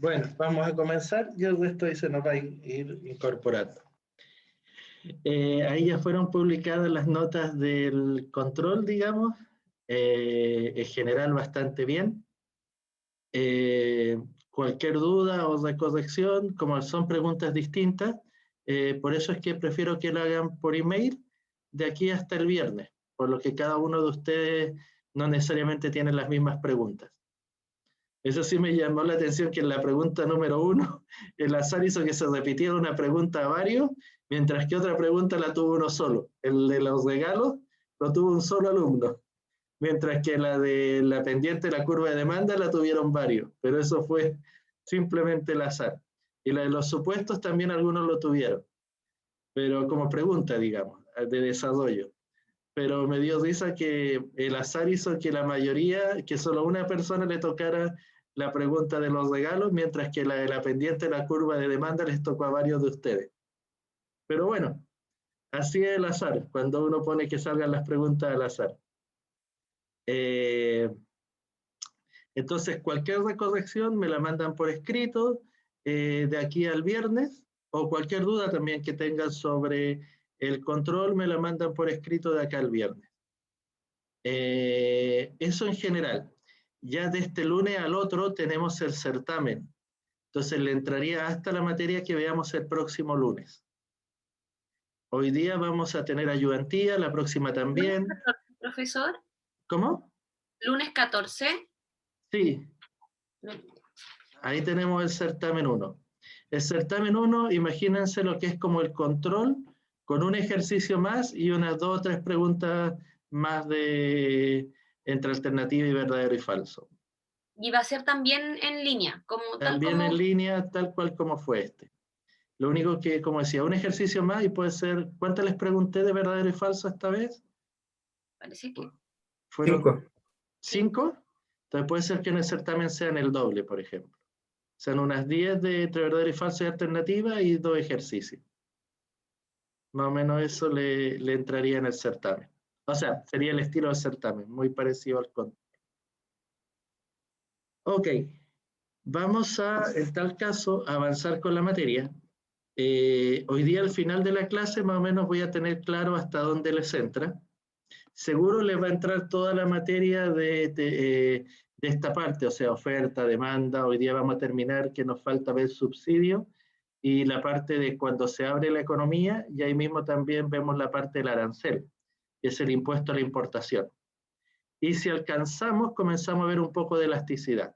Bueno, vamos a comenzar y el resto ahí se nos va a ir incorporando. Ahí ya fueron publicadas las notas del control, digamos, en general bastante bien. Cualquier duda o corrección, como son preguntas distintas, por eso es que prefiero que lo hagan por email de aquí hasta el viernes, por lo que cada uno de ustedes no necesariamente tiene las mismas preguntas. Eso sí me llamó la atención que en la pregunta número 1, el azar hizo que se repitiera una pregunta a varios, mientras que otra pregunta la tuvo uno solo. El de los regalos lo tuvo un solo alumno, mientras que la de la pendiente de la curva de demanda la tuvieron varios, pero eso fue simplemente el azar. Y la de los supuestos también algunos lo tuvieron, pero como pregunta, digamos, de desarrollo. Pero me dio risa que el azar hizo que la mayoría, que solo una persona le tocara la pregunta de los regalos, mientras que la de la pendiente de la curva de demanda les tocó a varios de ustedes. Pero bueno, así es el azar, cuando uno pone que salgan las preguntas al azar. Entonces, cualquier corrección me la mandan por escrito de aquí al viernes, o cualquier duda también que tengan sobre el control me la mandan por escrito de acá al viernes. Eso en general. Ya de este lunes al otro tenemos el certamen. Entonces le entraría hasta la materia que veamos el próximo lunes. Hoy día vamos a tener ayudantía, la próxima también. ¿Lunes 14, profesor? ¿Cómo? ¿Lunes 14? Sí. Ahí tenemos el certamen 1. El certamen 1, imagínense lo que es como el control, con un ejercicio más y unas 2 o 3 preguntas más de entre alternativa y verdadero y falso. Y va a ser también en línea, También en línea, tal cual como fue este. Lo único que, como decía, un ejercicio más y puede ser, ¿cuántas les pregunté de verdadero y falso esta vez? Parece que... ¿Fueron 5? Entonces puede ser que en el certamen sean el doble, por ejemplo. Sean unas 10 de entre verdadero y falso y alternativa y 2 ejercicios. Más o menos eso le entraría en el certamen. O sea, sería el estilo del certamen, muy parecido al control. Ok, vamos a, en tal caso, avanzar con la materia. Hoy día al final de la clase más o menos voy a tener claro hasta dónde les entra. Seguro les va a entrar toda la materia de esta parte, o sea, oferta, demanda. Hoy día vamos a terminar que nos falta ver subsidio y la parte de cuando se abre la economía, y ahí mismo también vemos la parte del arancel, que es el impuesto a la importación. Y si alcanzamos, comenzamos a ver un poco de elasticidad.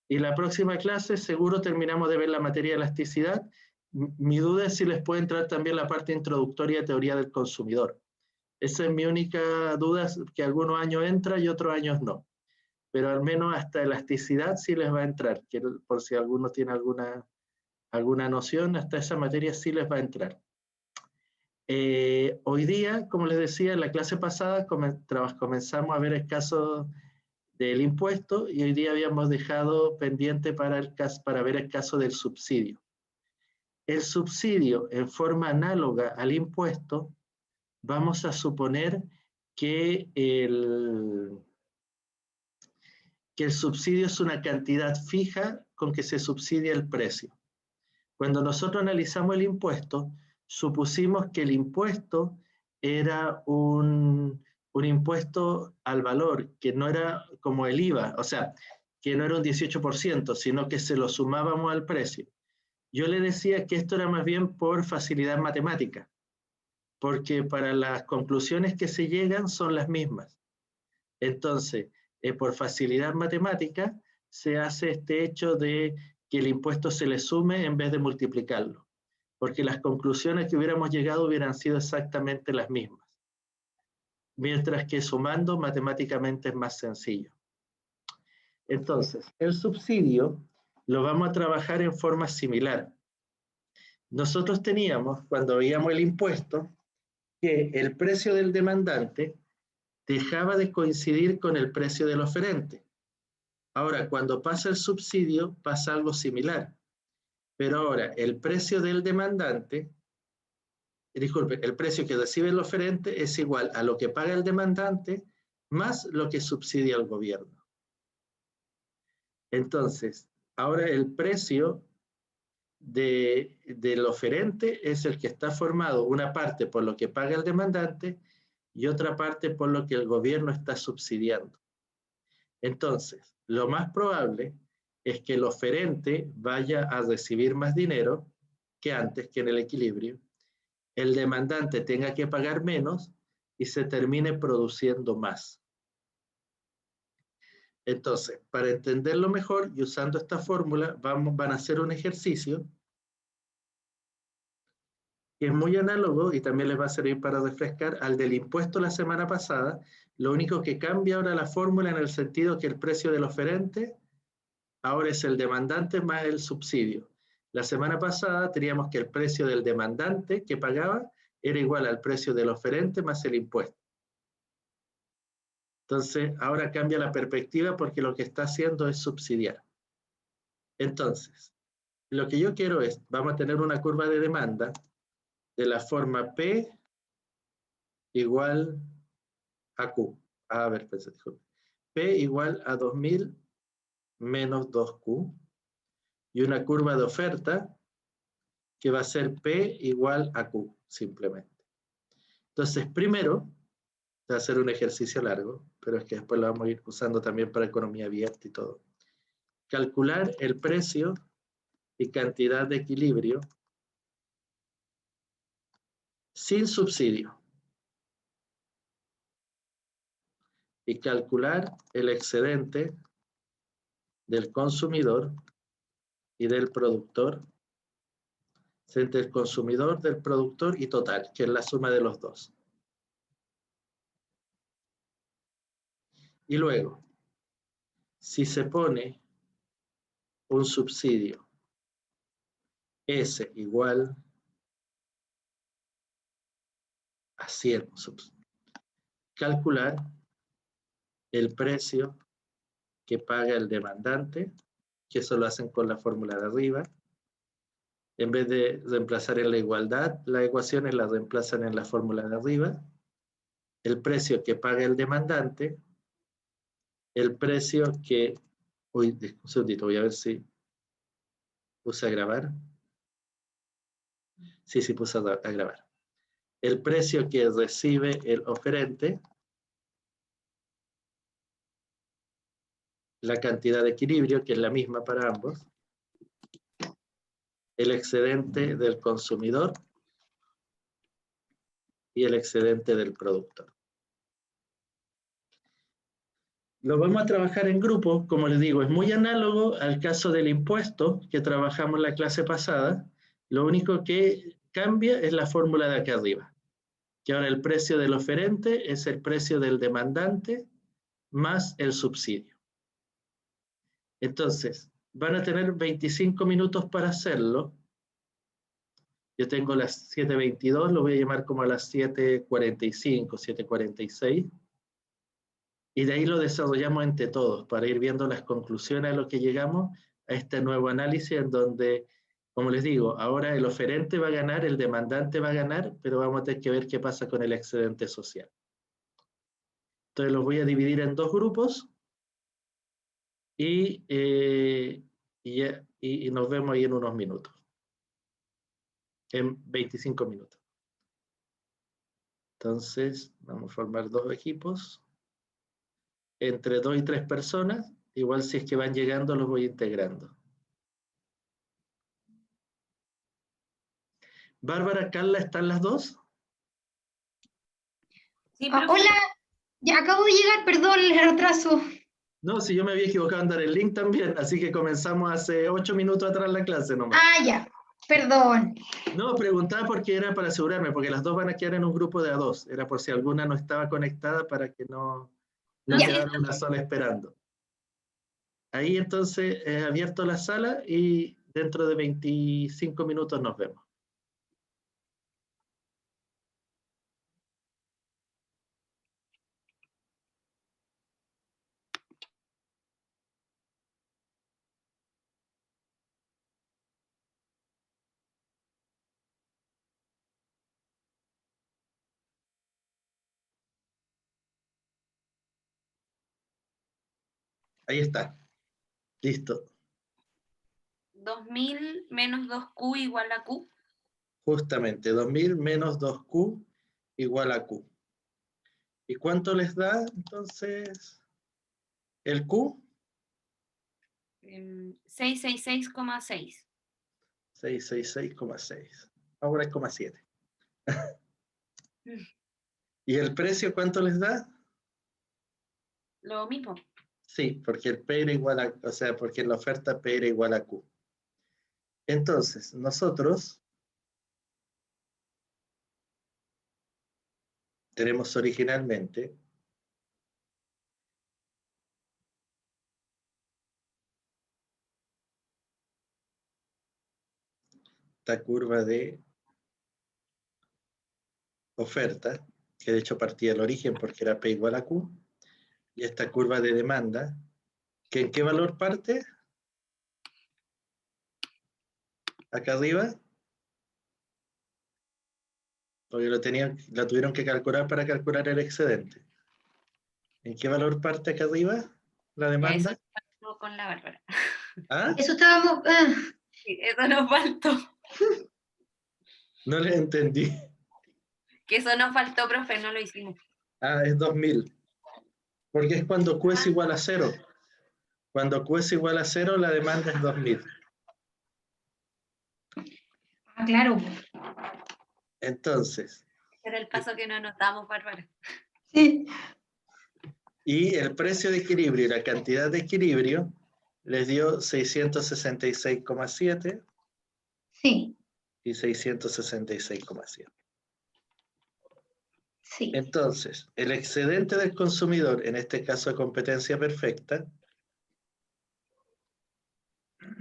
Y la próxima clase seguro terminamos de ver la materia de elasticidad. Mi duda es si les puede entrar también la parte introductoria de teoría del consumidor. Esa es mi única duda, que algunos años entra y otros años no. Pero al menos hasta elasticidad sí les va a entrar, que por si alguno tiene alguna noción, hasta esa materia sí les va a entrar. Hoy día, como les decía, en la clase pasada comenzamos a ver el caso del impuesto y hoy día habíamos dejado pendiente para ver el caso del subsidio. El subsidio, en forma análoga al impuesto, vamos a suponer que el subsidio es una cantidad fija con que se subsidia el precio. Cuando nosotros analizamos el impuesto, supusimos que el impuesto era un impuesto al valor, que no era como el IVA, o sea, que no era un 18%, sino que se lo sumábamos al precio. Yo le decía que esto era más bien por facilidad matemática, porque para las conclusiones que se llegan son las mismas. Entonces, por facilidad matemática, se hace este hecho de que el impuesto se le sume en vez de multiplicarlo, porque las conclusiones que hubiéramos llegado hubieran sido exactamente las mismas. Mientras que sumando matemáticamente es más sencillo. Entonces, el subsidio lo vamos a trabajar en forma similar. Nosotros teníamos, cuando veíamos el impuesto, que el precio del demandante dejaba de coincidir con el precio del oferente. Ahora, cuando pasa el subsidio, pasa algo similar. Pero ahora, el precio del demandante, disculpe, el precio que recibe el oferente es igual a lo que paga el demandante más lo que subsidia el gobierno. Entonces, Ahora el precio del oferente es el que está formado, una parte por lo que paga el demandante y otra parte por lo que el gobierno está subsidiando. Entonces, lo más probable es que el oferente vaya a recibir más dinero que antes, que en el equilibrio, el demandante tenga que pagar menos y se termine produciendo más. Entonces, para entenderlo mejor y usando esta fórmula, van a hacer un ejercicio que es muy análogo y también les va a servir para refrescar al del impuesto la semana pasada. Lo único que cambia ahora la fórmula en el sentido que el precio del oferente ahora es el demandante más el subsidio. La semana pasada teníamos que el precio del demandante que pagaba era igual al precio del oferente más el impuesto. Entonces, ahora cambia la perspectiva porque lo que está haciendo es subsidiar. Entonces, lo que yo quiero es, vamos a tener una curva de demanda de la forma P igual a Q. A ver, disculpe. P igual a 2000 menos 2Q. Y una curva de oferta que va a ser P igual a Q, simplemente. Entonces, primero, va a ser un ejercicio largo, pero es que después lo vamos a ir usando también para economía abierta y todo. Calcular el precio y cantidad de equilibrio sin subsidio. Y calcular el excedente del consumidor y del productor, entre el consumidor, del productor y total, que es la suma de los dos. Y luego, si se pone un subsidio S igual a 100, calcular el precio que paga el demandante, que eso lo hacen con la fórmula de arriba. En vez de reemplazar en la igualdad, las ecuaciones las reemplazan en la fórmula de arriba. El precio que paga el demandante, el precio que... Uy, un segundito, voy a ver si puse a grabar. Sí, puse a grabar. El precio que recibe el oferente, la cantidad de equilibrio, que es la misma para ambos, el excedente del consumidor y el excedente del productor. Lo vamos a trabajar en grupo, como les digo, es muy análogo al caso del impuesto que trabajamos en la clase pasada. Lo único que cambia es la fórmula de acá arriba, que ahora el precio del oferente es el precio del demandante más el subsidio. Entonces, van a tener 25 minutos para hacerlo. Yo tengo las 7:22, lo voy a llamar como a las 7:45, 7:46. Y de ahí lo desarrollamos entre todos para ir viendo las conclusiones a lo que llegamos a este nuevo análisis en donde, como les digo, ahora el oferente va a ganar, el demandante va a ganar, pero vamos a tener que ver qué pasa con el excedente social. Entonces los voy a dividir en dos grupos y nos vemos ahí en unos minutos, en 25 minutos. Entonces vamos a formar dos equipos entre 2 y 3 personas, igual si es que van llegando los voy integrando. Bárbara, Carla, ¿están las dos? Sí, Hola, ya acabo de llegar, perdón el retraso. No, si yo me había equivocado en dar el link también, así que comenzamos hace 8 minutos atrás la clase nomás. Ah, ya, perdón. No, preguntaba porque era para asegurarme, porque las dos van a quedar en un grupo de a dos. Era por si alguna no estaba conectada para que no quedara una sola esperando. Ahí entonces he abierto la sala y dentro de 25 minutos nos vemos. Ahí está. Listo. 2000 menos 2Q igual a Q. Justamente, 2000 menos 2Q igual a Q. ¿Y cuánto les da entonces el Q? 666,6. 666,6. Ahora es 0,7. ¿Y el precio cuánto les da? Lo mismo. Sí, porque el P era igual a, o sea, porque en la oferta P era igual a Q. Entonces, nosotros tenemos originalmente esta curva de oferta, que de hecho partía del origen porque era P igual a Q, y esta curva de demanda, que ¿en qué valor parte? Acá arriba, porque la tuvieron que calcular para calcular el excedente. ¿En qué valor parte acá arriba la Ya, demanda? eso faltó con la Bárbara. ¿Ah? Eso estábamos... Sí, eso nos faltó. No les entendí. Que eso nos faltó, profe, no lo hicimos. Ah, es 2000. Porque es cuando Q es igual a 0. Cuando Q es igual a 0, la demanda es 2000. claro. Entonces, Ese era el paso que no anotamos, Bárbara. Sí. y el precio de equilibrio y la cantidad de equilibrio les dio 666,7 Sí, y 666,7. sí. Entonces, el excedente del consumidor, en este caso de competencia perfecta,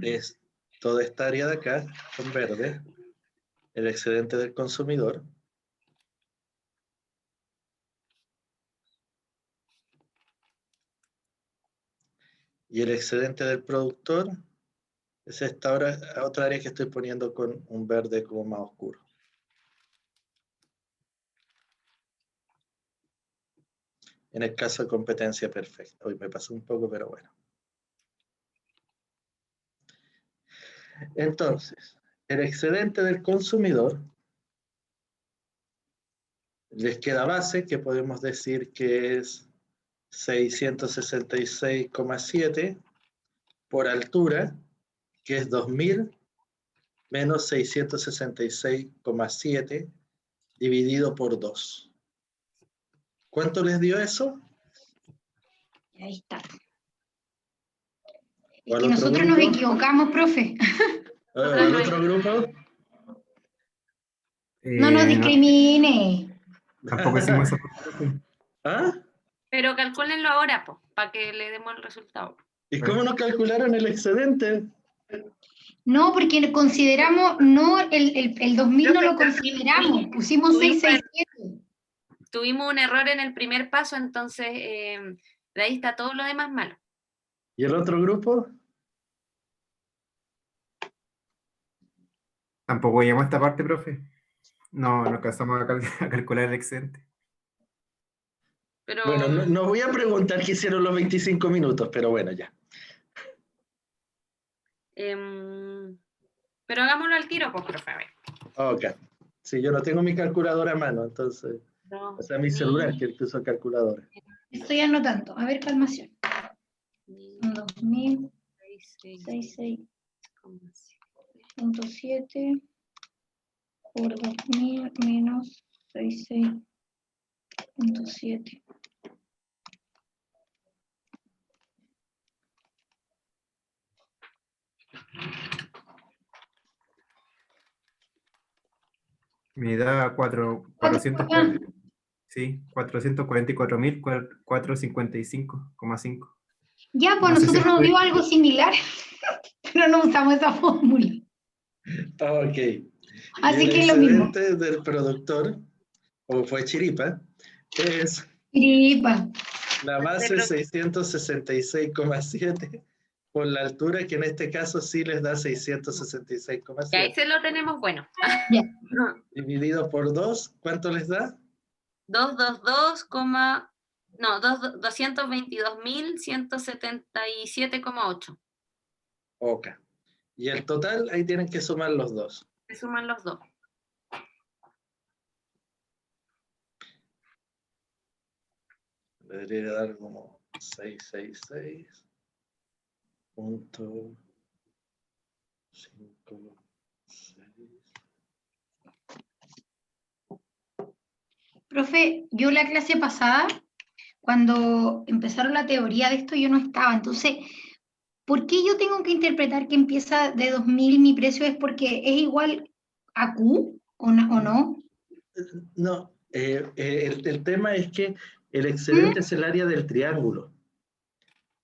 es toda esta área de acá, con verde, el excedente del consumidor. Y el excedente del productor es esta otra área que estoy poniendo con un verde como más oscuro. En el caso de competencia perfecta. Hoy me pasó un poco, pero bueno. Entonces, el excedente del consumidor les queda base, que podemos decir que es 666,7 por altura, que es 2000 menos 666,7 dividido por 2. ¿Cuánto les dio eso? Ahí está. ¿O Es al que otro nosotros nos grupo? equivocamos, profe. ¿O al otro grupo? No nos No, discrimine. tampoco hicimos esa profe. ¿Ah? Pero calcúlenlo ahora, pues, para que le demos el resultado. ¿Y cómo no calcularon el excedente? No, porque consideramos, no, el 2000 no lo consideramos, pusimos Tuvimos 667. Tuvimos un error en el primer paso, entonces de ahí está todo lo demás malo. ¿Y el otro grupo? Tampoco llegamos a esta parte, profe. No alcanzamos a calcular el excedente. Pero, Bueno, no voy a preguntar qué hicieron los 25 minutos, pero bueno, ya. pero hagámoslo al tiro, pues, profe. A ver. Ok. Sí, yo no tengo mi calculadora a mano, entonces... O sea, mi celular, que uso calculadora. Estoy anotando. A ver, calmación. 2066.7 por 2000 menos 66.7. Me da 444.455,5. Ya, pues No sé si nosotros nos dio estoy... algo similar, pero no usamos esa fórmula. Ok. Y Así el que es lo mismo. excedente del productor, o fue chiripa, es Gripa. la base 666,7 por la altura, que en este caso sí les da Y ahí 666,7. se lo tenemos bueno. Ya. Dividido por 2, ¿cuánto les da? 222.177,8. Ok. Y el total, ahí tienen que sumar los dos. Se suman los dos. Debería dar como 666.56. Profe, yo la clase pasada, cuando empezaron la teoría de esto, yo no estaba. Entonces, ¿por qué yo tengo que interpretar que empieza de 2000 mi precio es porque es igual a Q o no? No, el tema es que el excedente es el área del triángulo.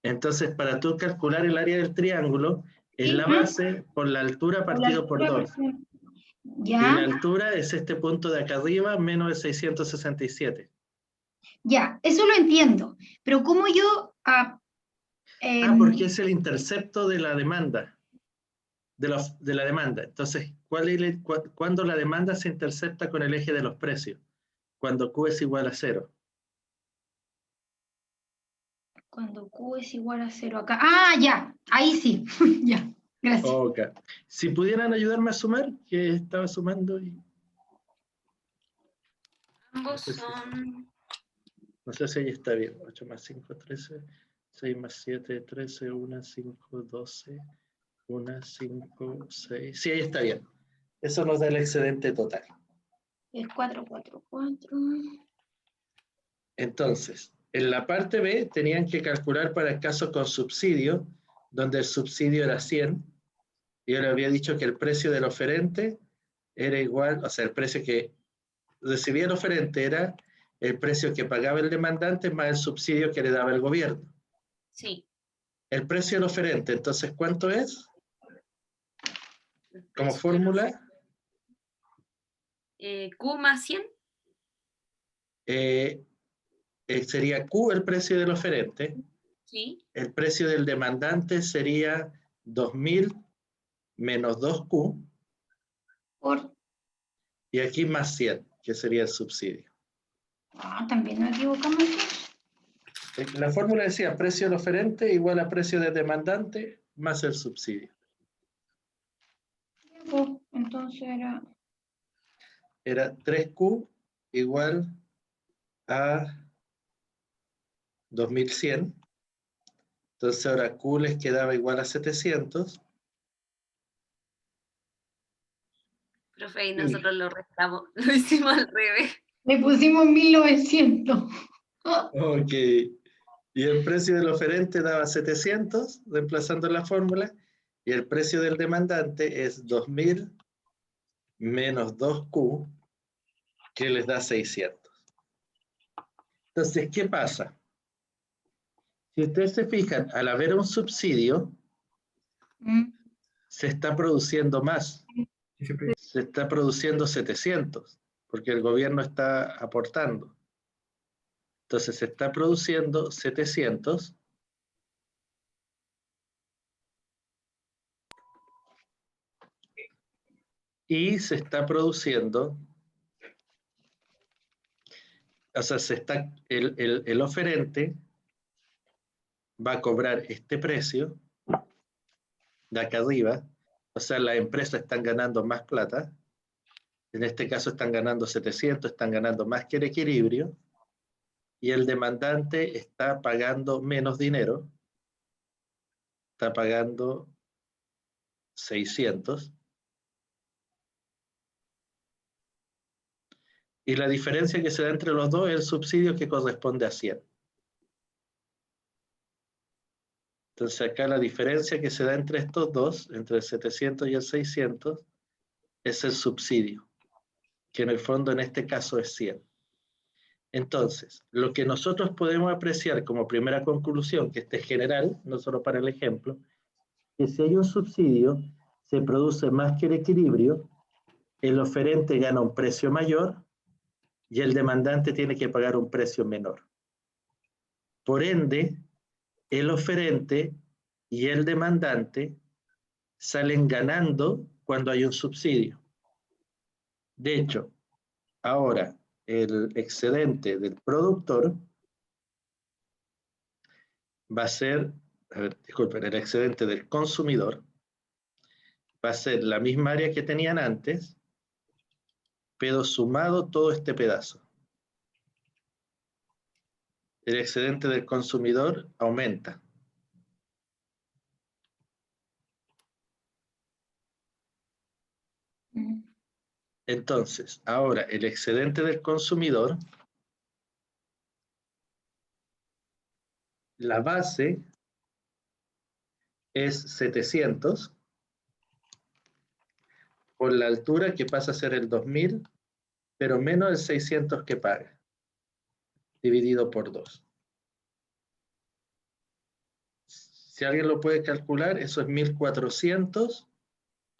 Entonces, para tú calcular el área del triángulo, es la base por la altura partido por 2. Y la Ya, altura es este punto de acá arriba, menos de 667. ya, eso lo entiendo. Pero ¿cómo yo... Porque es el intercepto de la demanda. De la demanda. Entonces, ¿cuándo la demanda se intercepta con el eje de los precios? Cuando Q es igual a 0. Cuando Q es igual a 0 acá. Ya, ahí sí. Ya, gracias. Ok. Si pudieran ayudarme a sumar, que estaba sumando y... Ambos son... No sé si ahí está bien. 8 más 5, 13. 6 más 7, 13. 1, 5, 12. 1, 5, 6. Sí, ahí está bien. Eso nos da el excedente total. Es 4, 4, 4. Entonces, en la parte B tenían que calcular para el caso con subsidio, donde el subsidio era 100. Yo le había dicho que el precio del oferente era igual, o sea, el precio que recibía el oferente era el precio que pagaba el demandante más el subsidio que le daba el gobierno. Sí. El precio del oferente, entonces, ¿cuánto es? Como fórmula, Q más 100. sería Q el precio del oferente. Sí. El precio del demandante sería 2000 menos 2Q. Por... Y aquí más 100, que sería el subsidio. También nos equivocamos. La fórmula decía precio del oferente igual a precio del demandante más el subsidio. Entonces Era 3Q igual a 2100. Entonces ahora Q les quedaba igual a 700. Profe, y nosotros lo restamos. Lo hicimos al revés. le pusimos 1900. Ok. Y el precio del oferente daba 700, reemplazando la fórmula. Y el precio del demandante es 2000 menos 2Q, que les da 600. Entonces, ¿qué pasa? Si ustedes se fijan, al haber un subsidio, se está produciendo más. Se está produciendo 700, porque el gobierno está aportando. Entonces, se está produciendo 700. Y se está produciendo, o sea, el oferente va a cobrar este precio de acá arriba, o sea, las empresas están ganando más plata, en este caso están ganando 700, están ganando más que el equilibrio, y el demandante está pagando menos dinero, está pagando 600, y la diferencia que se da entre los dos es el subsidio que corresponde a 100. Entonces acá la diferencia que se da entre estos dos, entre el 700 y el 600, es el subsidio, que en el fondo en este caso es 100. Entonces, lo que nosotros podemos apreciar como primera conclusión, que este es general, no solo para el ejemplo, que si hay un subsidio, se produce más que el equilibrio, el oferente gana un precio mayor y el demandante tiene que pagar un precio menor. Por ende, el oferente y el demandante salen ganando cuando hay un subsidio. De hecho, ahora el excedente del productor va a ser, disculpen, el excedente del consumidor va a ser la misma área que tenían antes, pero sumado todo este pedazo. El excedente del consumidor aumenta. Entonces, ahora el excedente del consumidor, la base es 700 por la altura que pasa a ser el 2000, pero menos el 600 que paga, dividido por 2. Si alguien lo puede calcular, eso es 1400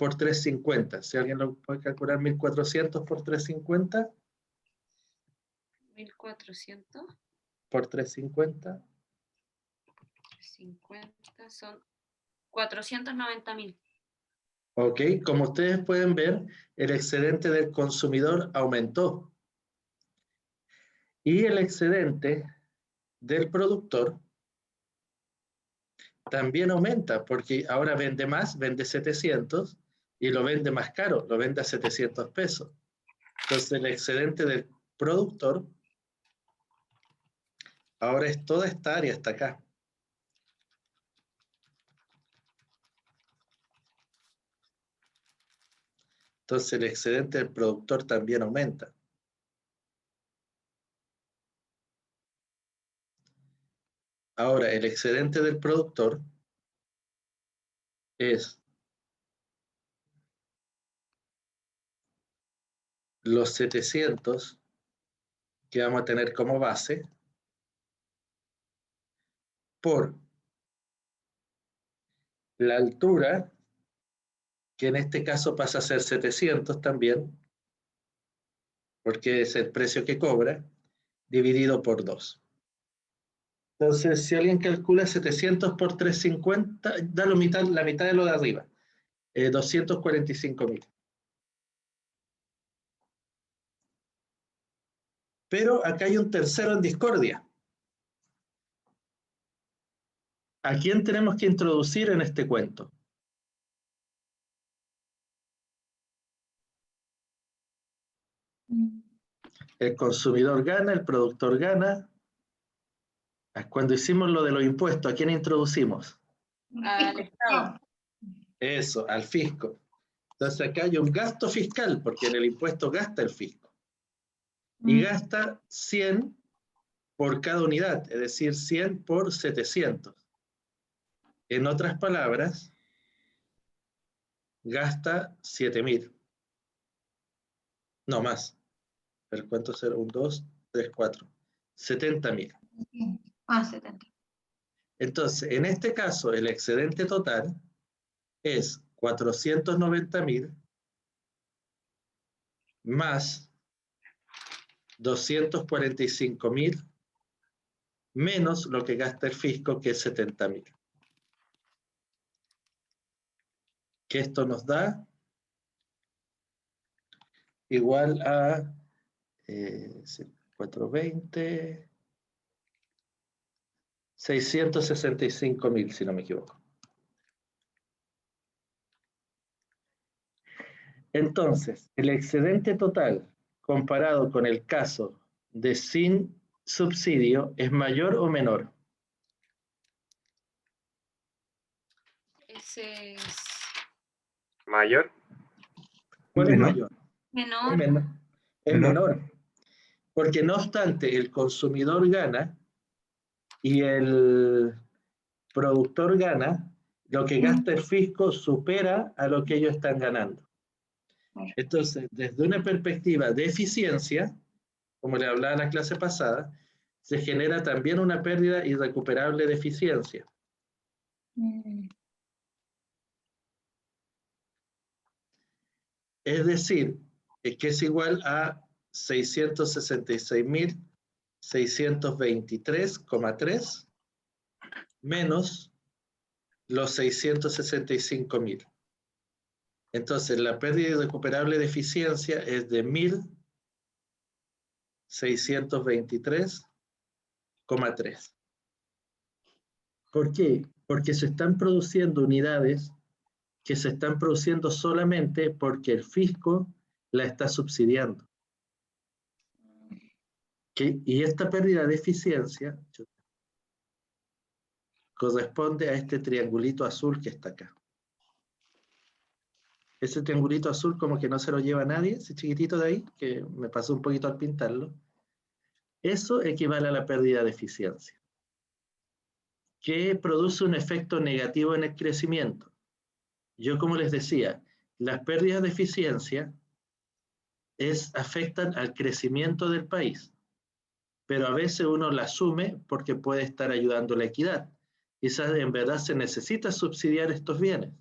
por 350. Si alguien lo puede calcular, 1400 por 350. 1400 Por 350. 50 son 490.000. Ok, como ustedes pueden ver, el excedente del consumidor aumentó. Y el excedente del productor también aumenta, porque ahora vende más, vende 700, y lo vende más caro, lo vende a 700 pesos. Entonces el excedente del productor ahora es toda esta área hasta acá. Entonces el excedente del productor también aumenta. Ahora el excedente del productor es los 700 que vamos a tener como base por la altura, que en este caso pasa a ser 700 también, porque es el precio que cobra, dividido por 2. Entonces, si alguien calcula 700 por 350, da la mitad de lo de arriba, 245.000. Pero acá hay un tercero en discordia. ¿A quién tenemos que introducir en este cuento? El consumidor gana, el productor gana. Cuando hicimos lo de los impuestos, ¿a quién introducimos? Al Estado. Eso, al fisco. Entonces acá hay un gasto fiscal, porque en el impuesto gasta el fisco. Y gasta 100 por cada unidad, es decir, 100 por 700. En otras palabras, gasta 7.000. No más. ¿Pero cuánto será? 1, 2, 3, 4. 70.000. 70. Entonces, en este caso, el excedente total es 490.000 más 245.000 menos lo que gasta el fisco, que es 70.000. Que esto nos da igual a 420, 665.000, si no me equivoco. Entonces, el excedente total comparado con el caso de sin subsidio, ¿es mayor o menor? Ese es Mayor. ¿Cuál es Menor. mayor? menor. Es menor. Porque no obstante, el consumidor gana y el productor gana, lo que gasta el fisco supera a lo que ellos están ganando. Entonces, desde una perspectiva de eficiencia, como le hablaba en la clase pasada, se genera también una pérdida irrecuperable de eficiencia. Es decir, que es igual a 666.623,3 menos los 665.000. Entonces, la pérdida irrecuperable de eficiencia es de 1.623,3. ¿Por qué? Porque se están produciendo unidades que se están produciendo solamente porque el fisco la está subsidiando. Y esta pérdida de eficiencia corresponde a este triangulito azul que está acá. Ese triangulito azul como que no se lo lleva nadie, ese chiquitito de ahí, que me pasó un poquito al pintarlo. Eso equivale a la pérdida de eficiencia, que produce un efecto negativo en el crecimiento. Yo, como les decía, las pérdidas de eficiencia afectan al crecimiento del país, pero a veces uno la asume porque puede estar ayudando a la equidad. Quizás en verdad se necesita subsidiar estos bienes.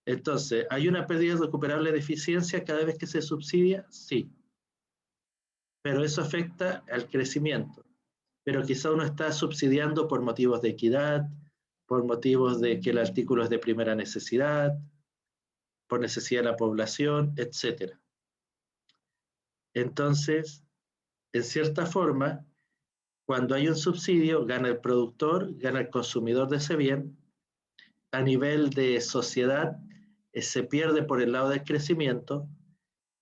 Entonces, ¿hay una pérdida recuperable de eficiencia cada vez que se subsidia? Sí. Pero eso afecta al crecimiento. Pero quizá uno está subsidiando por motivos de equidad, por motivos de que el artículo es de primera necesidad, por necesidad de la población, etc. Entonces, en cierta forma, cuando hay un subsidio, gana el productor, gana el consumidor de ese bien. A nivel de sociedad, se pierde por el lado del crecimiento.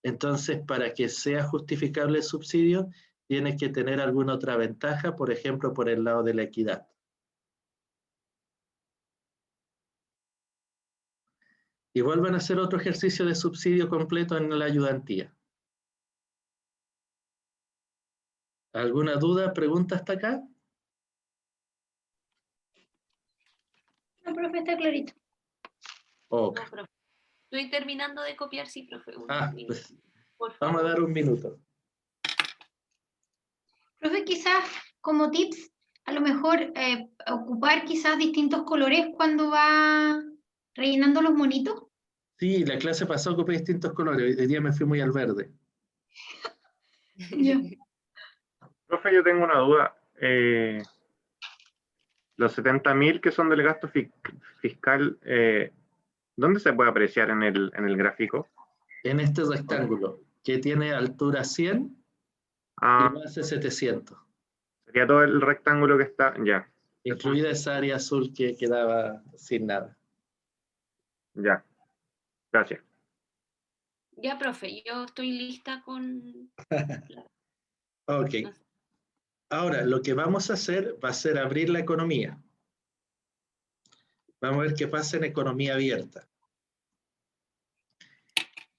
Entonces, para que sea justificable el subsidio, tiene que tener alguna otra ventaja, por ejemplo, por el lado de la equidad. Igual van a hacer otro ejercicio de subsidio completo en la ayudantía. ¿Alguna duda, pregunta hasta acá? No, profe, está clarito. Ok. No, profe. Estoy terminando de copiar, sí, profe. Pues Por favor. vamos a dar un minuto. Profe, quizás como tips, a lo mejor ocupar quizás distintos colores cuando va rellenando los monitos. Sí, la clase pasó ocupé distintos colores. Hoy día me fui muy al verde. Ya. Profe, yo tengo una duda. Los 70.000 que son del gasto fiscal, ¿dónde se puede apreciar en el gráfico? En este rectángulo, que tiene altura 100 y base 700. Sería todo el rectángulo que está, ya. Incluida esa área azul que quedaba sin nada. Ya. Gracias. Ya, profe, yo estoy lista con... Ok. Ahora, lo que vamos a hacer va a ser abrir la economía. Vamos a ver qué pasa en economía abierta.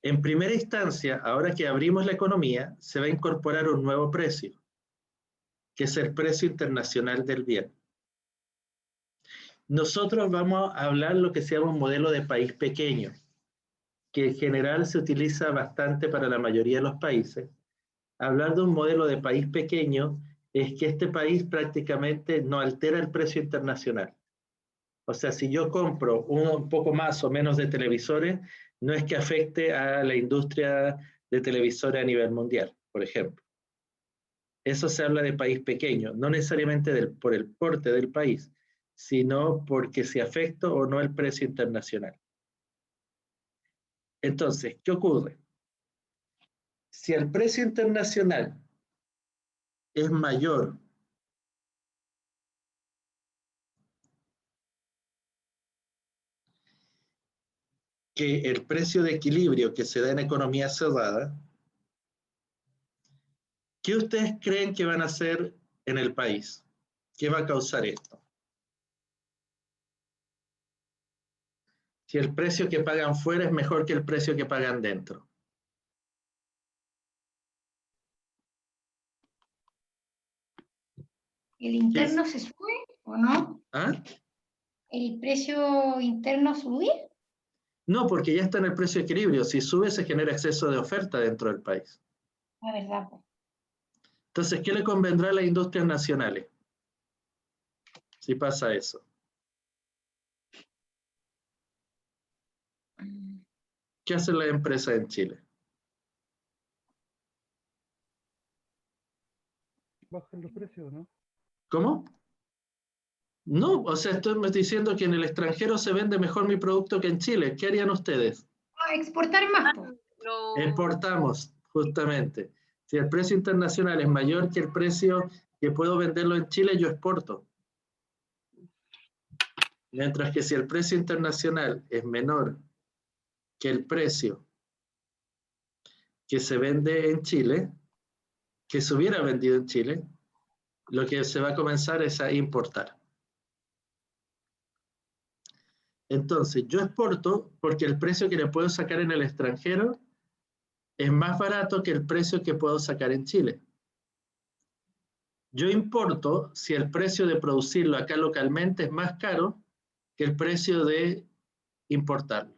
En primera instancia, ahora que abrimos la economía, se va a incorporar un nuevo precio, que es el precio internacional del bien. Nosotros vamos a hablar lo que se llama un modelo de país pequeño, que en general se utiliza bastante para la mayoría de los países. Hablar de un modelo de país pequeño es que este país prácticamente no altera el precio internacional. O sea, si yo compro un poco más o menos de televisores, no es que afecte a la industria de televisores a nivel mundial, por ejemplo. Eso se habla de país pequeño, no necesariamente por el porte del país, sino porque si afecta o no el precio internacional. Entonces, ¿qué ocurre? Si el precio internacional es mayor que el precio de equilibrio que se da en economía cerrada, ¿qué ustedes creen que van a hacer en el país? ¿Qué va a causar esto? Si el precio que pagan fuera es mejor que el precio que pagan dentro. ¿El interno se sube o no? ¿Ah? ¿El precio interno sube? No, porque ya está en el precio de equilibrio. Si sube, se genera exceso de oferta dentro del país. La verdad. Entonces, ¿qué le convendrá a las industrias nacionales si pasa eso? ¿Qué hacen las empresas en Chile? Bajan los precios, ¿no? ¿Cómo? No, o sea, estoy diciendo que en el extranjero se vende mejor mi producto que en Chile. ¿Qué harían ustedes? Exportar más. Exportamos, justamente. Si el precio internacional es mayor que el precio que puedo venderlo en Chile, yo exporto. Mientras que si el precio internacional es menor que el precio que se vende en Chile, que se hubiera vendido en Chile, lo que se va a comenzar es a importar. Entonces, yo exporto porque el precio que le puedo sacar en el extranjero es más barato que el precio que puedo sacar en Chile. Yo importo si el precio de producirlo acá localmente es más caro que el precio de importarlo.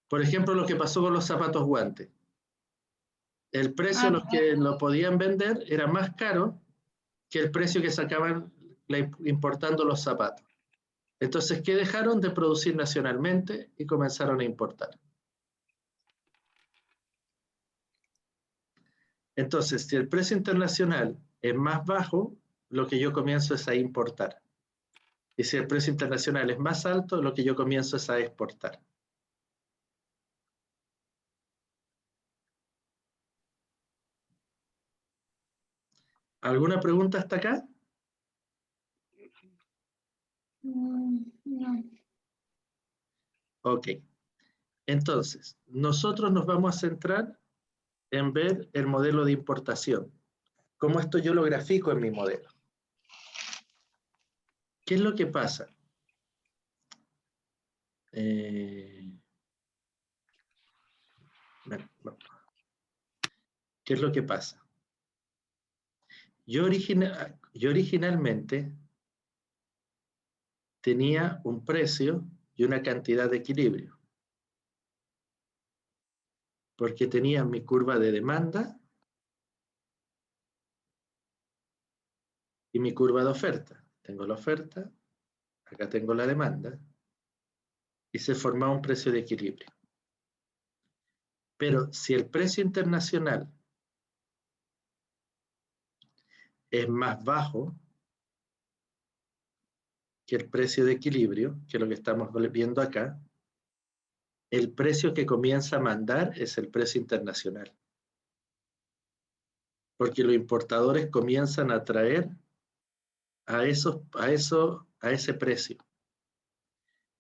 Por ejemplo, lo que pasó con los zapatos guantes. El precio a los que lo podían vender era más caro que el precio que sacaban importando los zapatos. Entonces, ¿qué dejaron de producir nacionalmente y comenzaron a importar? Entonces, si el precio internacional es más bajo, lo que yo comienzo es a importar. Y si el precio internacional es más alto, lo que yo comienzo es a exportar. ¿Alguna pregunta hasta acá? No. Ok. Entonces, nosotros nos vamos a centrar en ver el modelo de importación. Cómo esto yo lo grafico en mi modelo. ¿Qué es lo que pasa? ¿Qué es lo que pasa? Yo originalmente tenía un precio y una cantidad de equilibrio, porque tenía mi curva de demanda y mi curva de oferta. Tengo la oferta, acá tengo la demanda, y se formaba un precio de equilibrio. Pero si el precio internacional es más bajo que el precio de equilibrio, que es lo que estamos viendo acá, el precio que comienza a mandar es el precio internacional. Porque los importadores comienzan a traer a ese precio.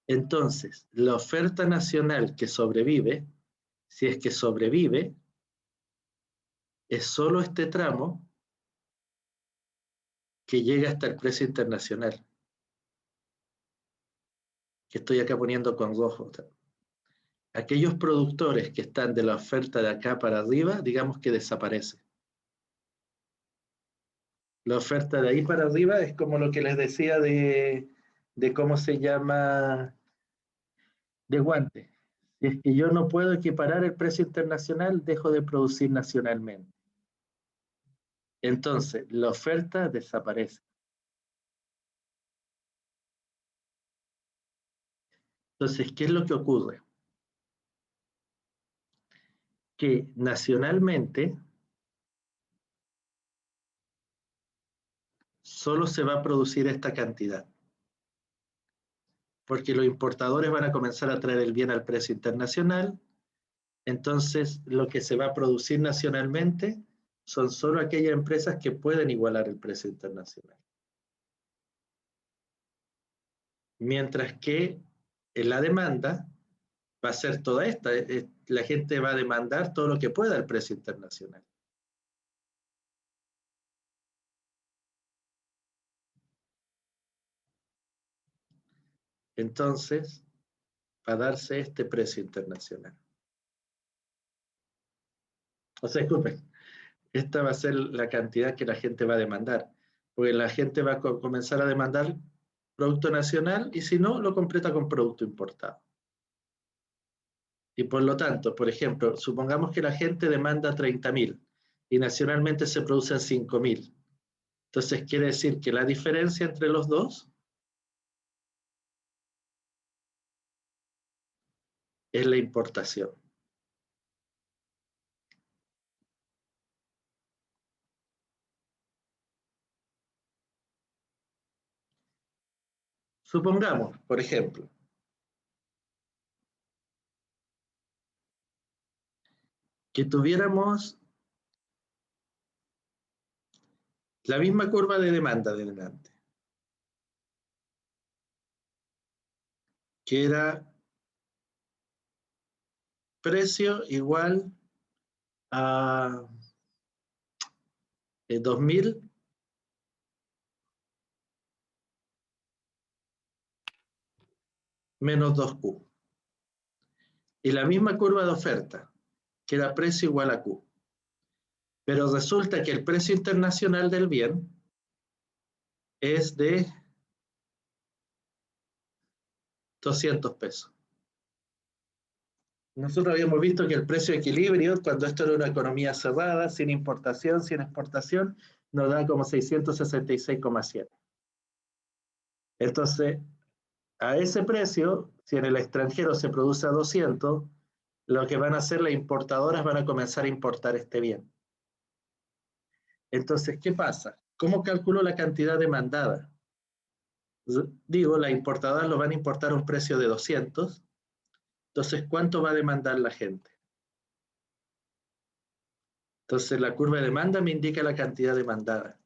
Entonces, la oferta nacional que sobrevive, si es que sobrevive, es solo este tramo que llega hasta el precio internacional. Que estoy acá poniendo con rojo. Aquellos productores que están de la oferta de acá para arriba, digamos que desaparece. La oferta de ahí para arriba es como lo que les decía de cómo se llama, de guante. Si es que yo no puedo equiparar el precio internacional, dejo de producir nacionalmente. Entonces, la oferta desaparece. Entonces, ¿qué es lo que ocurre? Que nacionalmente solo se va a producir esta cantidad. Porque los importadores van a comenzar a traer el bien al precio internacional. Entonces, lo que se va a producir nacionalmente son solo aquellas empresas que pueden igualar el precio internacional. Mientras que en la demanda va a ser toda esta. La gente va a demandar todo lo que pueda al precio internacional. Entonces, va a darse este precio internacional. O sea, disculpen, esta va a ser la cantidad que la gente va a demandar, porque la gente va a comenzar a demandar producto nacional y si no, lo completa con producto importado. Y por lo tanto, por ejemplo, supongamos que la gente demanda 30.000 y nacionalmente se producen 5.000. Entonces quiere decir que la diferencia entre los dos es la importación. Supongamos, por ejemplo, que tuviéramos la misma curva de demanda de delante. que era precio igual a 2000 menos 2Q. Y la misma curva de oferta, que era precio igual a Q. Pero resulta que el precio internacional del bien es de 200 pesos. Nosotros habíamos visto que el precio de equilibrio, cuando esto era una economía cerrada, sin importación, sin exportación, nos da como 666,7. Entonces, a ese precio, si en el extranjero se produce a 200, lo que van a hacer las importadoras van a comenzar a importar este bien. Entonces, ¿qué pasa? ¿Cómo calculo la cantidad demandada? Digo, las importadoras lo van a importar a un precio de 200. Entonces, ¿cuánto va a demandar la gente? Entonces, la curva de demanda me indica la cantidad demandada.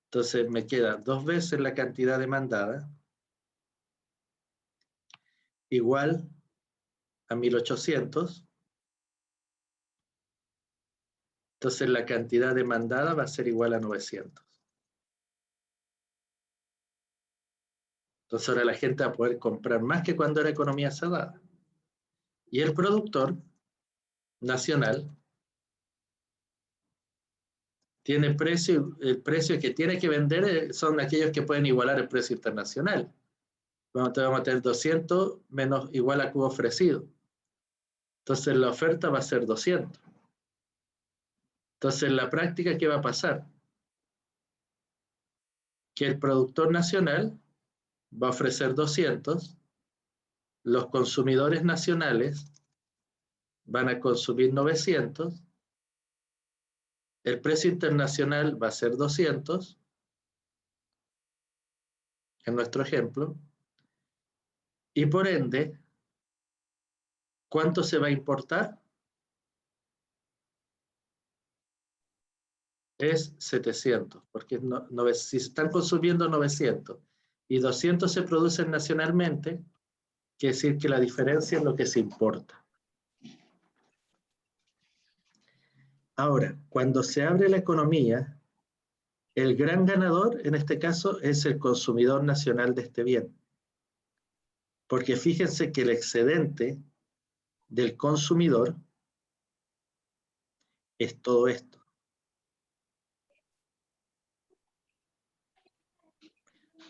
Entonces, me queda 2 veces la cantidad demandada igual a 1800. Entonces, la cantidad demandada va a ser igual a 900. Entonces, ahora la gente va a poder comprar más que cuando era economía cerrada. Y el productor nacional tiene precio, el precio que tiene que vender son aquellos que pueden igualar el precio internacional. Vamos a tener 200 menos igual a Q ofrecido. Entonces la oferta va a ser 200. Entonces en la práctica, ¿qué va a pasar? Que el productor nacional va a ofrecer 200, los consumidores nacionales van a consumir 900, el precio internacional va a ser 200, en nuestro ejemplo, y por ende, ¿cuánto se va a importar? Es 700, porque si se están consumiendo 900 y 200 se producen nacionalmente, quiere decir que la diferencia es lo que se importa. Ahora, cuando se abre la economía, el gran ganador en este caso es el consumidor nacional de este bien. Porque fíjense que el excedente del consumidor es todo esto.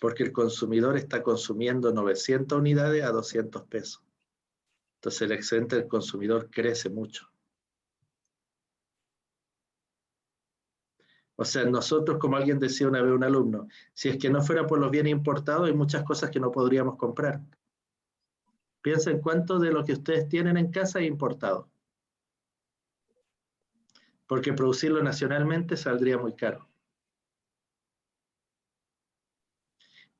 Porque el consumidor está consumiendo 900 unidades a 200 pesos. Entonces el excedente del consumidor crece mucho. O sea, nosotros, como alguien decía una vez un alumno, si es que no fuera por los bienes importados, hay muchas cosas que no podríamos comprar. Piensen cuánto de lo que ustedes tienen en casa es importado. Porque producirlo nacionalmente saldría muy caro.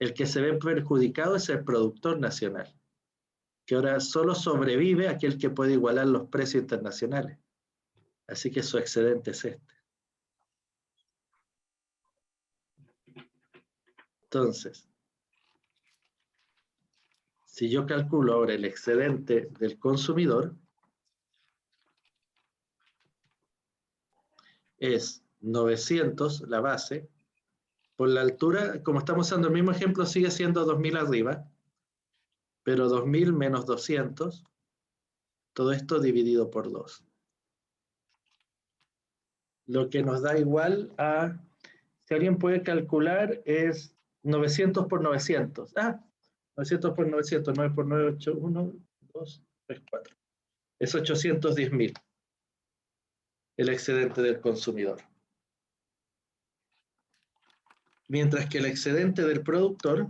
El que se ve perjudicado es el productor nacional, que ahora solo sobrevive aquel que puede igualar los precios internacionales. Así que su excedente es este. Entonces, si yo calculo ahora el excedente del consumidor, es 900 la base, por la altura, como estamos usando el mismo ejemplo, sigue siendo 2000 arriba, pero 2000 menos 200, todo esto dividido por 2. Lo que nos da igual a, si alguien puede calcular, es 900 por 900. 900 por 900, 9 por 9, 8, 1, 2, 3, 4. Es 810.000 el excedente del consumidor. Mientras que el excedente del productor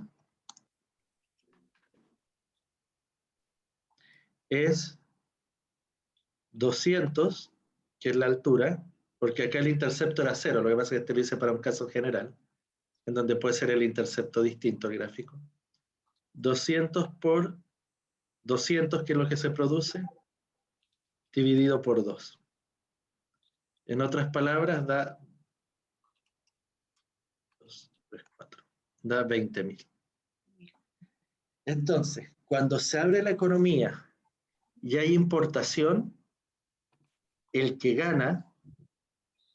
es 200, que es la altura, porque acá el intercepto era 0, lo que pasa es que este lo hice para un caso general, en donde puede ser el intercepto distinto el gráfico. 200 por 200, que es lo que se produce, dividido por 2. En otras palabras, da 2, 3, 4, da 20.000. Entonces, Cuando se abre la economía y hay importación, el que gana,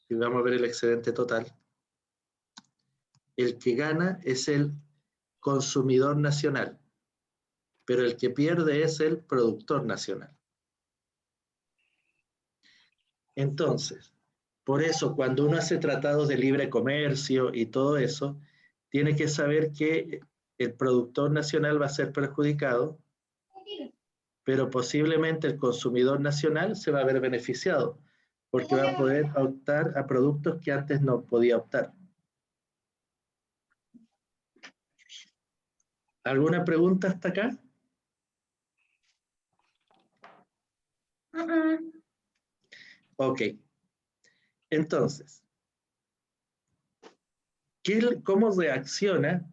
y vamos a ver el excedente total, el que gana es el consumidor nacional, pero el que pierde es el productor nacional. Entonces, por eso cuando uno hace tratados de libre comercio y todo eso, tiene que saber que el productor nacional va a ser perjudicado, pero posiblemente el consumidor nacional se va a ver beneficiado, porque va a poder optar a productos que antes no podía optar. ¿Alguna pregunta hasta acá? Ok. Entonces, ¿cómo reacciona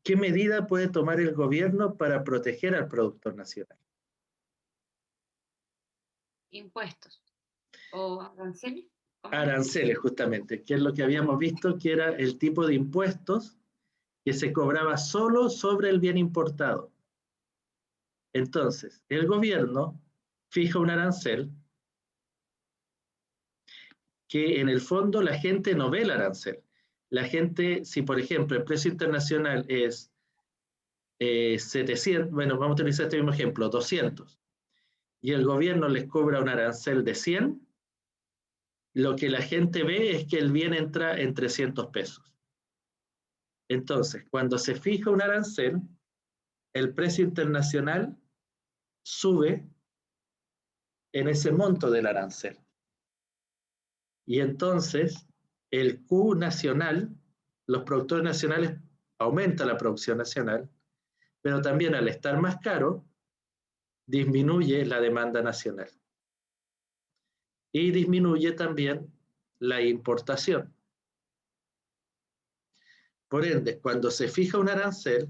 qué medida puede tomar el gobierno para proteger al productor nacional? Impuestos. ¿O aranceles? Aranceles, justamente, que es lo que habíamos visto, que era el tipo de impuestos que se cobraba solo sobre el bien importado. Entonces, el gobierno fija un arancel que en el fondo la gente no ve el arancel. La gente, si por ejemplo el precio internacional es 700, bueno, vamos a utilizar este mismo ejemplo, 200, y el gobierno les cobra un arancel de 100, lo que la gente ve es que el bien entra en 300 pesos. Entonces, cuando se fija un arancel, el precio internacional sube en ese monto del arancel. Y entonces, el Q nacional, los productores nacionales aumentan la producción nacional, pero también al estar más caro, disminuye la demanda nacional. Y disminuye también la importación. Por ende, cuando se fija un arancel,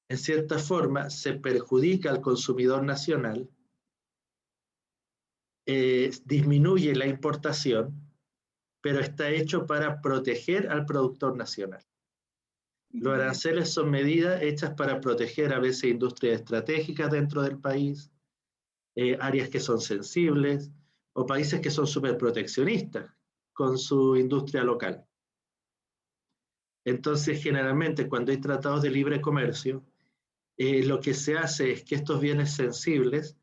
en cierta forma se perjudica al consumidor nacional, disminuye la importación, pero está hecho para proteger al productor nacional. Los aranceles son medidas hechas para proteger a veces industrias estratégicas dentro del país, áreas que son sensibles, o países que son súper proteccionistas con su industria local. Entonces, generalmente, cuando hay tratados de libre comercio, lo que se hace es que estos bienes sensibles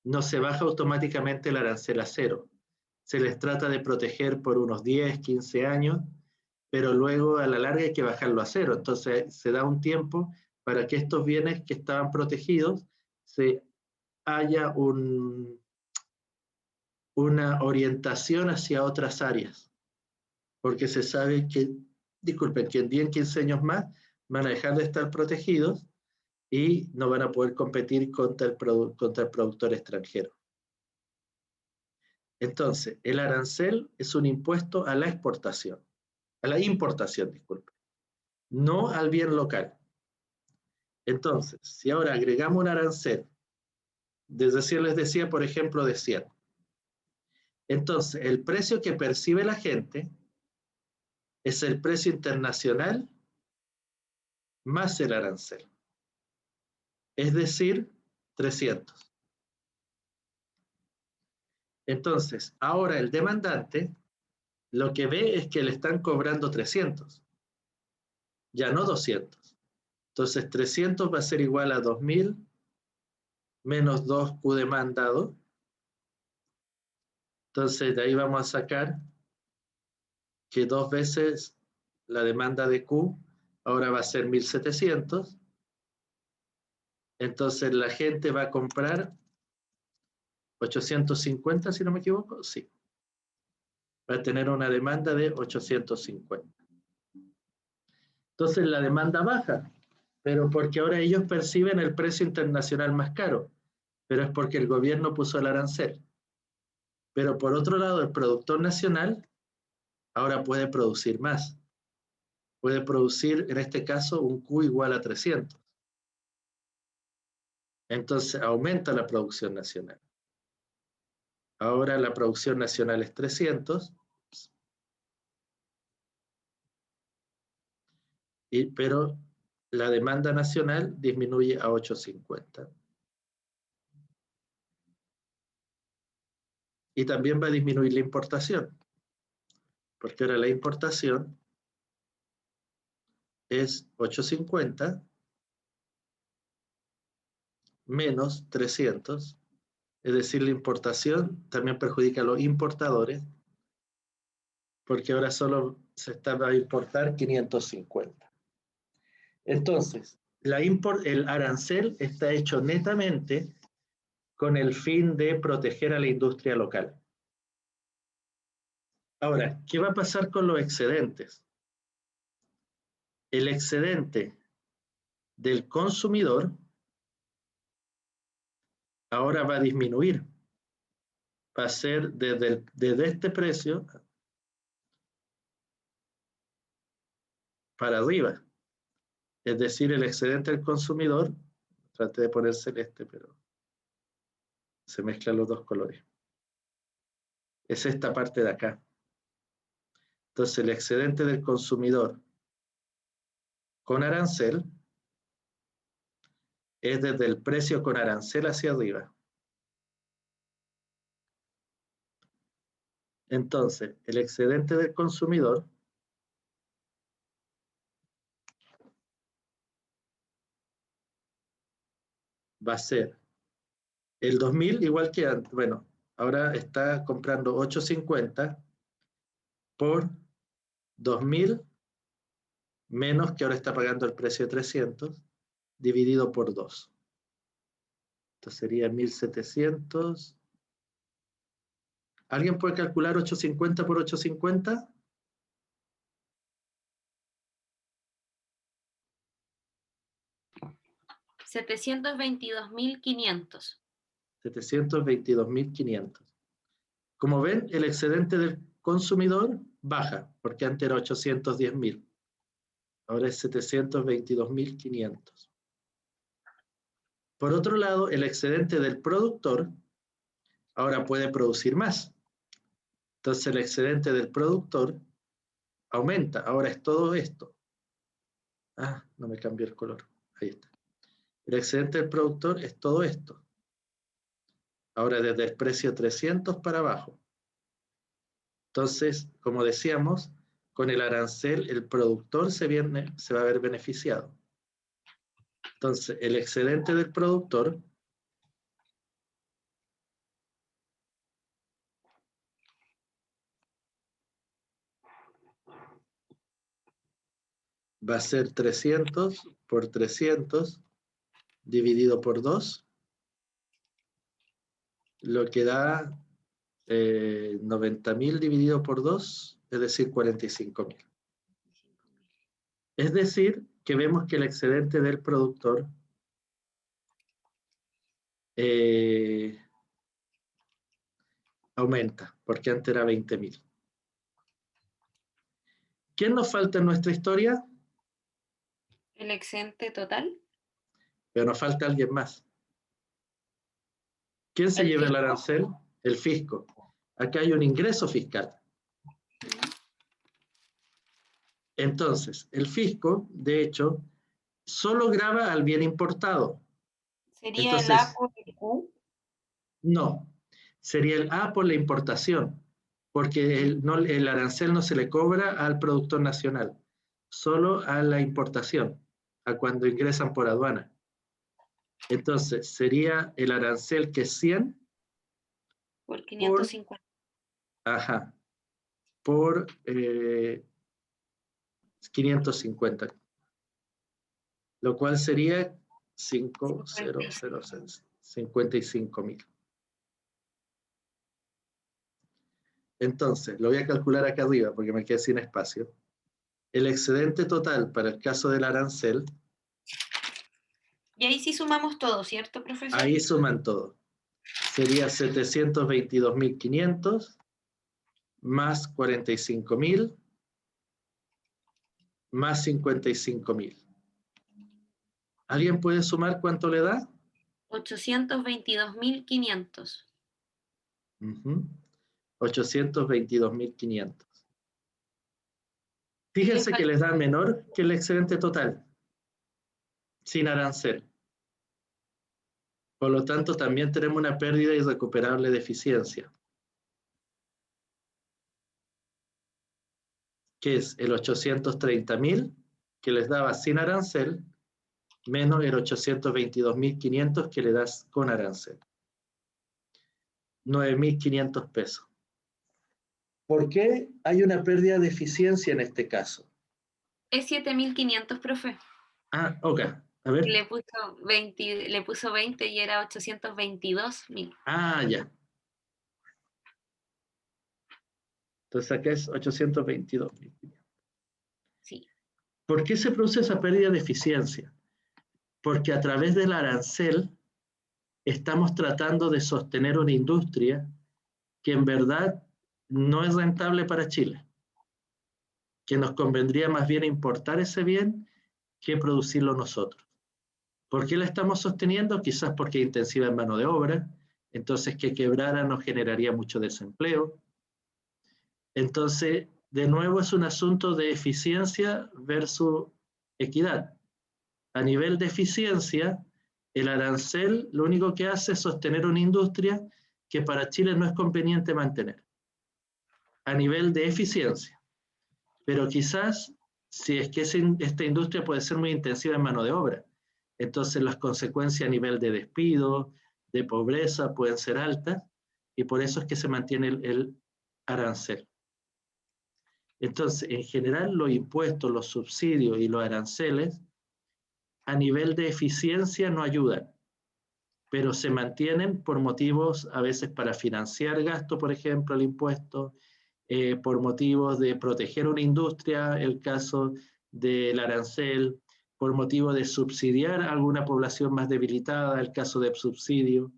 no se baja automáticamente el arancel a cero. Se les trata de proteger por unos 10, 15 años, pero luego a la larga hay que bajarlo a cero. Entonces se da un tiempo para que estos bienes que estaban protegidos haya una orientación hacia otras áreas, porque se sabe que, disculpen, que en 10, 15 años más van a dejar de estar protegidos y no van a poder competir contra el productor extranjero. Entonces, el arancel es un impuesto a la exportación, a la importación, disculpe, no al bien local. Entonces, si ahora agregamos un arancel, les decía, por ejemplo, de 100, entonces el precio que percibe la gente es el precio internacional más el arancel, es decir, 300. Entonces, ahora el demandante lo que ve es que le están cobrando 300, ya no 200. Entonces 300 va a ser igual a 2000 menos 2Q demandado. Entonces de ahí vamos a sacar que 2 veces la demanda de Q ahora va a ser 1700. Entonces la gente va a comprar 850, si no me equivoco, sí. Va a tener una demanda de 850. Entonces la demanda baja, pero porque ahora ellos perciben el precio internacional más caro, pero es porque el gobierno puso el arancel. Pero por otro lado, el productor nacional ahora puede producir más. Puede producir, en este caso, un Q igual a 300. Entonces aumenta la producción nacional. Ahora la producción nacional es 300, pero la demanda nacional disminuye a 8.50. Y también va a disminuir la importación, porque ahora la importación es 8.50 menos 300, es decir, la importación también perjudica a los importadores, porque ahora solo se está a importar 550. Entonces, el arancel está hecho netamente con el fin de proteger a la industria local. Ahora, ¿qué va a pasar con los excedentes? El excedente del consumidor ahora va a disminuir. Va a ser desde este precio para arriba. Es decir, el excedente del consumidor, traté de poner celeste, pero se mezclan los dos colores. Es esta parte de acá. Entonces, el excedente del consumidor con arancel es desde el precio con arancel hacia arriba. Entonces, el excedente del consumidor va a ser el 2000 igual que antes. Bueno, ahora está comprando 8.50 por 2000 menos que ahora está pagando el precio de 300 dividido por 2. Esto sería 1.700. ¿Alguien puede calcular 8.50 por 8.50? $722.500. 722.500. Como ven, el excedente del consumidor baja, porque antes era 810.000. Ahora es 722.500. Por otro lado, el excedente del productor ahora puede producir más. Entonces el excedente del productor aumenta. Ahora es todo esto. Ah, no me cambió el color. Ahí está. El excedente del productor es todo esto. Ahora desde el precio 300 para abajo. Entonces, como decíamos, con el arancel el productor se va a ver beneficiado. Entonces, el excedente del productor va a ser 300 por 300 dividido por 2, lo que da 90.000 dividido por 2, es decir, 45.000. Es decir, que vemos que el excedente del productor aumenta, porque antes era 20.000. ¿Quién nos falta en nuestra historia? ¿El excedente total? Pero nos falta alguien más. ¿Quién se lleva el arancel? El fisco. Acá hay un ingreso fiscal. Entonces, el fisco, de hecho, solo grava al bien importado. ¿Sería Entonces, el A por el Q? No, sería el A por la importación, porque el arancel no se le cobra al productor nacional, solo a la importación, a cuando ingresan por aduana. Entonces, sería el arancel que es 100 Por 550. Ajá, por 550, lo cual sería 55.000. Entonces, lo voy a calcular acá arriba porque me quedé sin espacio. El excedente total para el caso del arancel, Y ahí sí sumamos todo, ¿cierto, profesor? ahí suman todo. Sería 722.500 más 45.000 más 55.000. ¿Alguien puede sumar cuánto le da? 822.500. 822.500. Fíjense que les da menor que el excedente total. sin arancel. Por lo tanto, también tenemos una pérdida irrecuperable de eficiencia, que es el 830.000 que les daba sin arancel, menos el 822.500 que le das con arancel. 9.500 pesos. ¿Por qué hay una pérdida de eficiencia en este caso? Es 7.500, profe. Ah, ok. A ver. Le puso 20 y era 822.000. Ah, ya. Entonces acá es 822.500. Sí. ¿Por qué se produce esa pérdida de eficiencia? Porque a través del arancel estamos tratando de sostener una industria que en verdad no es rentable para Chile, que nos convendría más bien importar ese bien que producirlo nosotros. ¿Por qué la estamos sosteniendo? Quizás porque es intensiva en mano de obra, entonces que quebrara nos generaría mucho desempleo. Entonces, de nuevo es un asunto de eficiencia versus equidad. A nivel de eficiencia, el arancel lo único que hace es sostener una industria que para Chile no es conveniente mantener. A nivel de eficiencia. Pero quizás, si es que esta industria puede ser muy intensiva en mano de obra, entonces las consecuencias a nivel de despido, de pobreza, pueden ser altas, y por eso es que se mantiene el arancel. Entonces, en general, los impuestos, los subsidios y los aranceles, a nivel de eficiencia no ayudan, pero se mantienen por motivos a veces para financiar gasto, por ejemplo, el impuesto, por motivos de proteger una industria, el caso del arancel, por motivo de subsidiar a alguna población más debilitada, el caso de subsidio.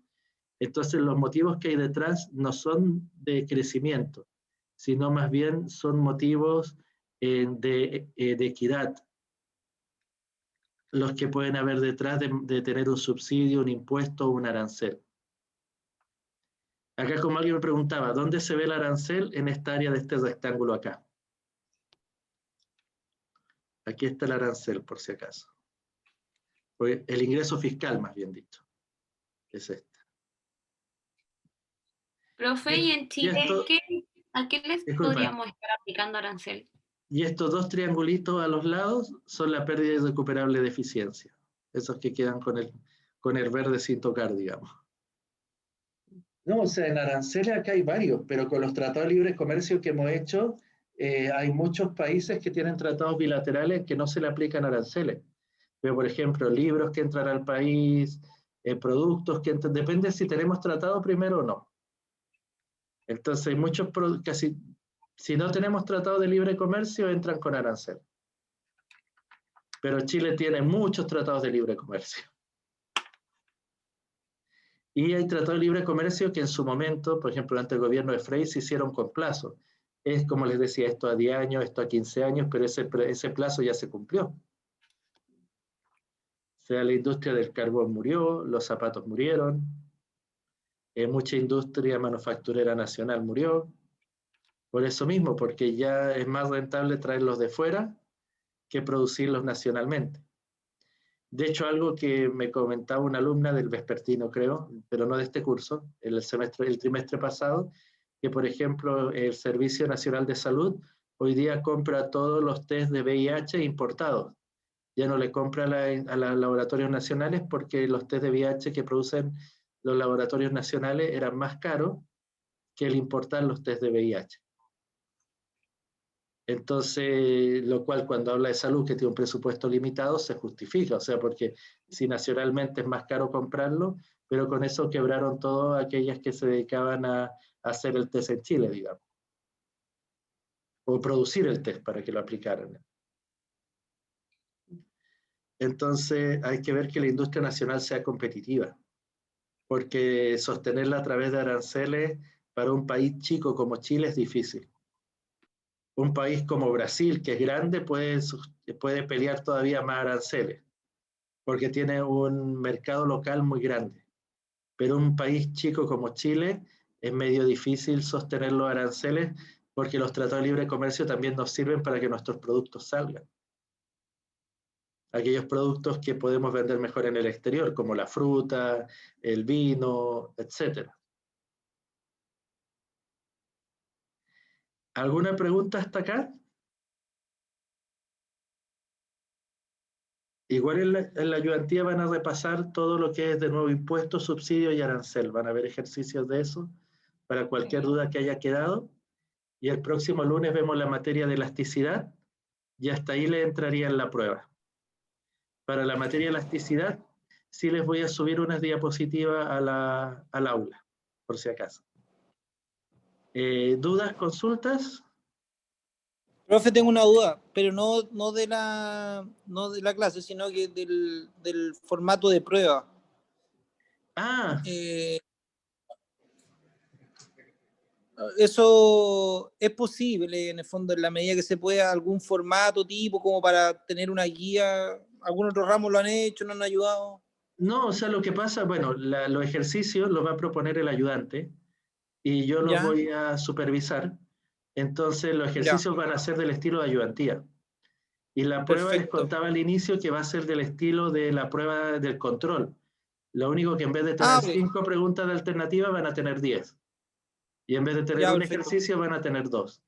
Entonces, los motivos que hay detrás no son de crecimiento, sino más bien son motivos de equidad, los que pueden haber detrás de tener un subsidio, un impuesto o un arancel. Acá, como alguien me preguntaba, ¿dónde se ve el arancel? En esta área de este rectángulo acá. Aquí está el arancel, por si acaso. El ingreso fiscal, más bien dicho, es este. Profe, ¿y en Chile esto, a qué les disculpa, podríamos estar aplicando arancel? Y estos dos triangulitos a los lados son la pérdida irrecuperable de eficiencia. Esos que quedan con el verde sin tocar, digamos. No, o sea, en aranceles acá hay varios, pero con los tratados de libre comercio que hemos hecho, hay muchos países que tienen tratados bilaterales que no se le aplican aranceles. Pero, por ejemplo, libros que entran al país, productos que entran, depende si tenemos tratado primero o no. Entonces, hay muchos, casi, si no tenemos tratado de libre comercio, entran con arancel. Pero Chile tiene muchos tratados de libre comercio. Y hay tratados de libre comercio que en su momento, por ejemplo, ante el gobierno de Frei, se hicieron con plazo. Es como les decía, esto a 10 años, esto a 15 años, pero ese plazo ya se cumplió. O sea, la industria del carbón murió, los zapatos murieron, mucha industria manufacturera nacional murió. Por eso mismo, porque ya es más rentable traerlos de fuera que producirlos nacionalmente. De hecho, algo que me comentaba una alumna del vespertino, creo, pero no de este curso, el trimestre pasado, que por ejemplo el Servicio Nacional de Salud hoy día compra todos los test de VIH importados. Ya no le compra a los laboratorios nacionales porque los test de VIH que producen los laboratorios nacionales eran más caros que el importar los test de VIH. Entonces, lo cual cuando habla de salud que tiene un presupuesto limitado se justifica, o sea, porque si nacionalmente es más caro comprarlo, pero con eso quebraron todas aquellas que se dedicaban a hacer el test en Chile, digamos, o producir el test para que lo aplicaran. Entonces, hay que ver que la industria nacional sea competitiva, porque sostenerla a través de aranceles para un país chico como Chile es difícil. Un país como Brasil, que es grande, puede pelear todavía más aranceles, porque tiene un mercado local muy grande. Pero un país chico como Chile es medio difícil sostener los aranceles, porque los tratados de libre comercio también nos sirven para que nuestros productos salgan. aquellos productos que podemos vender mejor en el exterior, como la fruta, el vino, etc. ¿Alguna pregunta hasta acá? Igual en la ayudantía van a repasar todo lo que es de nuevo impuesto, subsidio y arancel. Van a ver ejercicios de eso para cualquier duda que haya quedado. Y el próximo lunes vemos la materia de elasticidad y hasta ahí le entraría en la prueba. Para la materia de elasticidad, sí les voy a subir unas diapositivas al aula, por si acaso. ¿Dudas, consultas? Profe, tengo una duda, pero no de la clase, sino que del formato de prueba. Ah, Eso es posible, en el fondo, en la medida que se pueda, algún formato tipo como para tener una guía. Algunos otros ramos lo han hecho, nos han ayudado. no, o sea, lo que pasa, bueno, los ejercicios los va a proponer el ayudante y yo los ¿Ya? voy a supervisar. Entonces, los ejercicios van a ser del estilo de ayudantía. Y la prueba les Perfecto. contaba al inicio que va a ser del estilo de la prueba del control. Lo único que en vez de tener 5 preguntas de alternativa van a tener 10. Y en vez de tener Ya, un perfecto. ejercicio van a tener 2.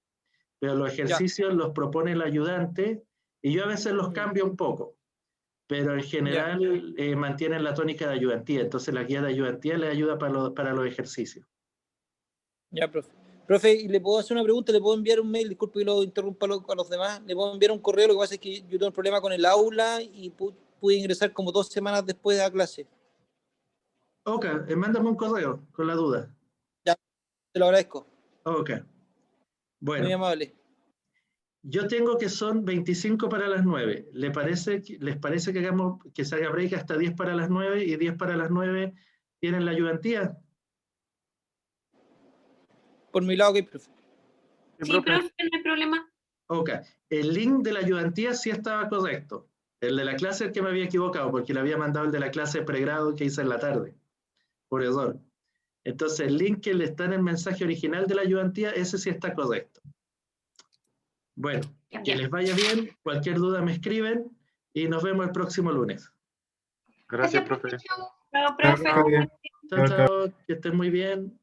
Pero los ejercicios los propone el ayudante y yo a veces los cambio un poco. Pero en general mantienen la tónica de ayudantía. Entonces la guía de ayudantía les ayuda para los ejercicios. Ya, profe. Profe, ¿y le puedo hacer una pregunta? ¿Le puedo enviar un mail? Disculpe que lo interrumpa a los demás. ¿Le puedo enviar un correo? Lo que pasa es que yo tengo un problema con el aula y pude ingresar como 2 semanas después de la clase. Ok, mándame un correo con la duda. Ya, te lo agradezco. Ok. Muy Bueno, amable. yo tengo que son 25 para las 9. ¿Les parece que se haga break hasta 10 para las 9 y 10 para las 9 tienen la ayudantía? Por mi lado, ok, profe. Sí, profe, no hay problema. Ok, el link de la ayudantía sí estaba correcto. El de la clase es el que me había equivocado, porque le había mandado el de la clase de pregrado que hice en la tarde, por error. Entonces, el link que le está en el mensaje original de la ayudantía, ese sí está correcto. Bueno, que les vaya bien. Cualquier duda me escriben y nos vemos el próximo lunes. Gracias, profe. Chao. Chao, profe. Chao, chao, que estén muy bien.